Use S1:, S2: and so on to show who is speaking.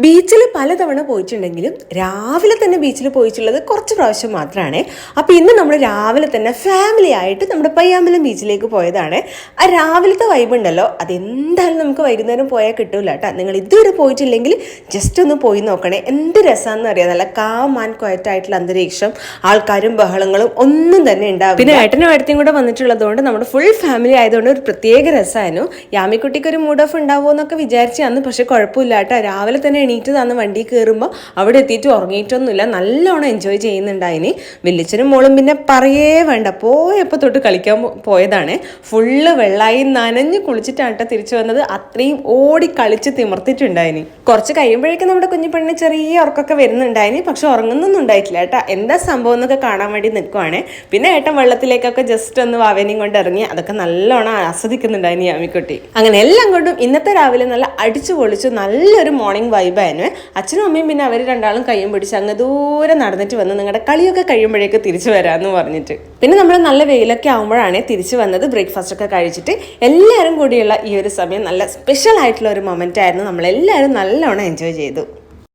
S1: ബീച്ചിൽ പലതവണ പോയിട്ടുണ്ടെങ്കിലും രാവിലെ തന്നെ ബീച്ചിൽ പോയിട്ടുള്ളത് കുറച്ച് പ്രാവശ്യം മാത്രമാണ്. അപ്പോൾ ഇന്ന് നമ്മൾ രാവിലെ തന്നെ ഫാമിലി ആയിട്ട് നമ്മുടെ പയ്യാമ്പലം ബീച്ചിലേക്ക് പോയതാണ്. ആ രാവിലത്തെ വൈബ് ഉണ്ടല്ലോ, അതെന്തായാലും നമുക്ക് വൈകുന്നേരം പോയാൽ കിട്ടൂല കേട്ടോ. നിങ്ങൾ ഇതുവരെ പോയിട്ടില്ലെങ്കിൽ ജസ്റ്റ് ഒന്ന് പോയി നോക്കണേ. എന്ത് രസമാണെന്ന് അറിയാം. നല്ല കാം ആൻഡ് ക്വയറ്റ് ആയിട്ടുള്ള അന്തരീക്ഷം, ആൾക്കാരും ബഹളങ്ങളും ഒന്നും തന്നെ ഉണ്ടാവും. പിന്നെ ഏട്ടനും ഏട്ടത്തിയും കൂടെ വന്നിട്ടുള്ളതുകൊണ്ട് നമ്മുടെ ഫുൾ ഫാമിലി ആയതുകൊണ്ട് ഒരു പ്രത്യേക രസമായിരുന്നു. യാമിക്കുട്ടിക്ക് ഒരു മൂഡ് ഓഫ് ഉണ്ടാവുമോ എന്നൊക്കെ വിചാരിച്ചാന്ന്, പക്ഷെ കുഴപ്പമില്ല കേട്ടോ. രാവിലെ തന്നെ എണീറ്റ് തന്ന് വണ്ടി കയറുമ്പോൾ അവിടെ എത്തിയിട്ട് ഉറങ്ങിയിട്ടൊന്നുമില്ല, നല്ലോണം എൻജോയ് ചെയ്യുന്നുണ്ടായിനി. വലിയച്ഛനും മോളും പിന്നെ പറയേ വേണ്ട, പോയപ്പോൾ തൊട്ട് കളിക്കാൻ പോയതാണ്. ഫുള്ള് വെള്ളമായി നനഞ്ഞ് കുളിച്ചിട്ടാണ് കേട്ടോ തിരിച്ചു വന്നത്. അത്രയും ഓടി കളിച്ച് തിമർത്തിട്ടുണ്ടായിനി. കുറച്ച് കഴിയുമ്പോഴേക്കും നമ്മുടെ കുഞ്ഞിപ്പെണ്ണിന് ചെറിയ ഉറക്കൊക്കെ വരുന്നുണ്ടായിനി, പക്ഷെ ഉറങ്ങുന്നൊന്നും ഉണ്ടായിട്ടില്ല കേട്ടോ. എന്താ സംഭവം എന്നൊക്കെ കാണാൻ വേണ്ടി നിൽക്കുവാണ്. പിന്നെ ഏട്ടൻ വെള്ളത്തിലേക്കൊക്കെ ജസ്റ്റ് ഒന്ന് വാവേനയും കൊണ്ട് ഇറങ്ങി അതൊക്കെ നല്ലോണം ആസ്വദിക്കുന്നുണ്ടായിനി യാമിക്കുട്ടി. അങ്ങനെ എല്ലാം കൊണ്ടും ഇന്നത്തെ രാവിലെ നല്ല അടിച്ചു പൊളിച്ചു നല്ലൊരു മോർണിംഗ് വൈബായിരുന്നു. അച്ഛനും അമ്മയും പിന്നെ അവർ രണ്ടാളും കയ്യും പിടിച്ച് അങ്ങ് ദൂരെ നടന്നിട്ട് വന്ന് നിങ്ങളുടെ കളിയൊക്കെ കഴിയുമ്പോഴേക്ക് തിരിച്ചു വരാമെന്ന് പറഞ്ഞിട്ട്. പിന്നെ നമ്മൾ നല്ല വെയിലൊക്കെ ആകുമ്പോഴാണ് തിരിച്ചു വന്നത്. ബ്രേക്ക്ഫാസ്റ്റ് ഒക്കെ കഴിച്ചിട്ട് എല്ലാവരും കൂടിയുള്ള ഈ ഒരു സമയം നല്ല സ്പെഷ്യൽ ആയിട്ടുള്ള ഒരു മൊമെന്റ് ആയിരുന്നു. നമ്മളെല്ലാവരും നല്ലോണം എൻജോയ് ചെയ്തു.